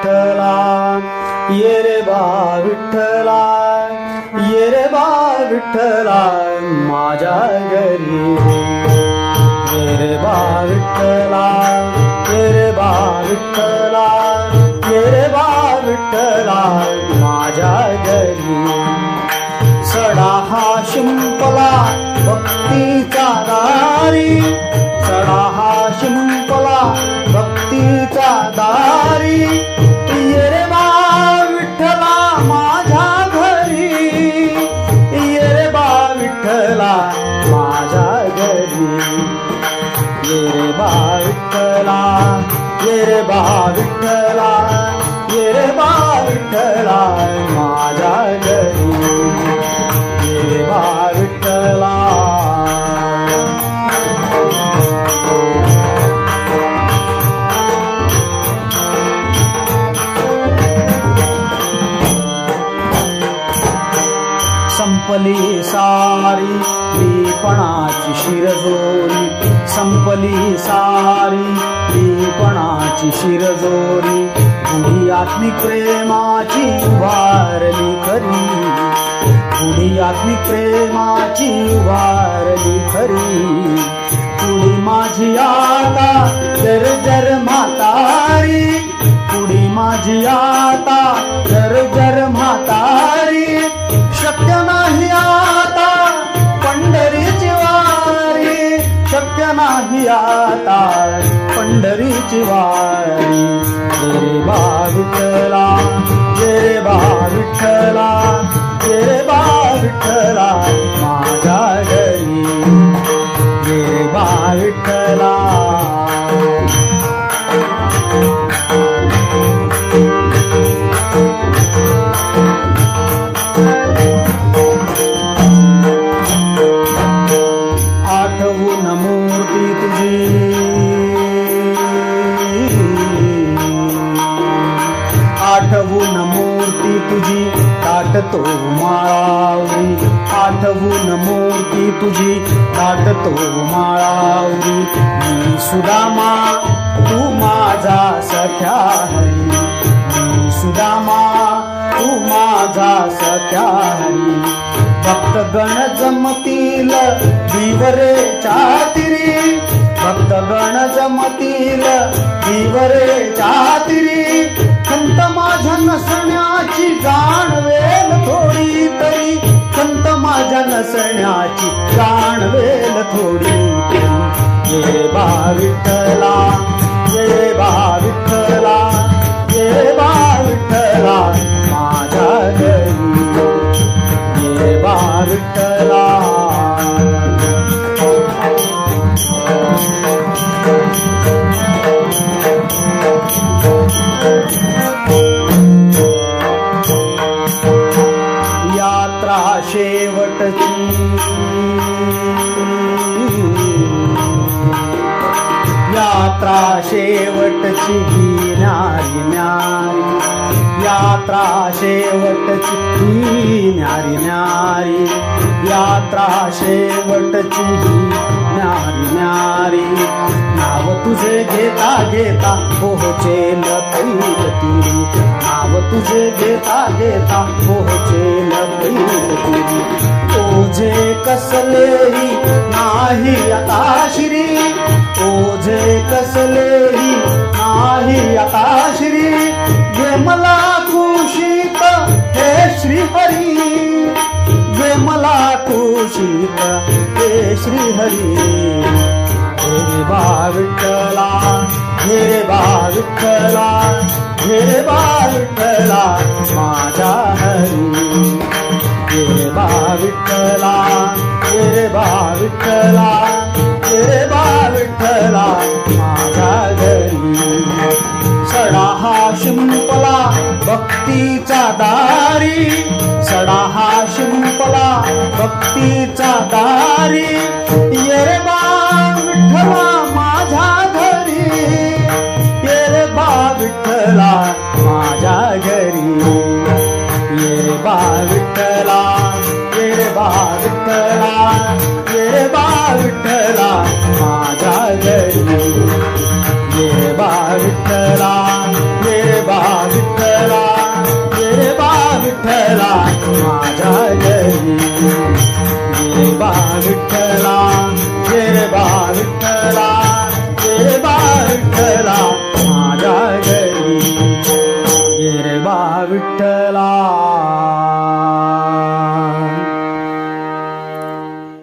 विठ्ठला ये रे बा विठ्ठला ये रे बा विठ्ठला माझ्या घरी ये रे बा विठ्ठला ये रे बा विठ्ठला ये रे बा विठ्ठला माझ्या घरी सडा हा शिंपला भक्तीचा दारी सडा हा शिंपला भक्तीचा दारी ये रे बा विठ्ठला माझ्या घरी ये रे बा विठ्ठला माझ्या घरी ये रे बा विठ्ठला ये रे बा विठ्ठला ये रे बा विठ्ठला माझ्या घरी ये रे बा विठ्ठला संपली सारी दीपणाची शिरजोरी संपली सारी दीपणाची शिरजोरी बुढी आत्मिक प्रेमाची उभारली खरी बुढी आत्मिक प्रेमाची उभारली खरी पुढी माझी आता जर जर म्हातारी पुढी माझी आता जर जर म्हातारी शक्य नाही आता पंढरीची वारी शक्य नाही आता पंढरीची वारी ये रे बा विठ्ठला ये रे बा विठ्ठला ये रे बा विठ्ठला माझ्या घरी ये रे बा विठ्ठला आठवून मूर्ती तुझी आठवून मूर्ती तुझी ताटतो माळावरी आठवून मूर्ती तुझी ताटतो माळावरी मी सुदामा तू माझा सख्या हरी मी सुदामा तू माझा सख्या हरी भक्तगण जमतील विवरे चातिरी भक्तगण जमतील विवरे चातिरी संत माझ्या नसण्याची जाणवेल थोडी तरी संत माझ्या नसण्याची जाणवेल थोडी तरी ये बा विठ्ठला ये बा विठ्ठला ये बा विठ्ठला माझ्या घरी ये बा विठ्ठला यात्रा शेवटची यात्रा शेवटची ही न्यारी न्यारी यात्रा शेवटची ही न्यारी न्यारी यात्रा शेवटची ही न्यारी न्यारी नाव तुझे घेता घेता पोहोचेल तीरी नाव तुझे घेता घेता पोहोचेल तीरी ओझे कसलेही नाही आता श्री ओझे कसलेही नाही आता श्री जे मला खुशीत हे श्री हरी जे मला खुशीत हे श्री हरी हे रे बा विठ्ठला हे रे बा विठ्ठला हे रे बा विठ्ठला माझ्या हरी हे रे बा विठ्ठला हे रे बा विठ्ठला हे रे बा विठ्ठला माझ्या घरी सडा हा शिंपला भक्तीचा दारी सडा हा शिंपला भक्तीचा दारी ये रे बा विठ्ठला माझ्या घरी ये रे बा विठ्ठला माझ्या घरी ये रे बा विठ्ठला ये रे बा विठ्ठला ये रे बा विठ्ठला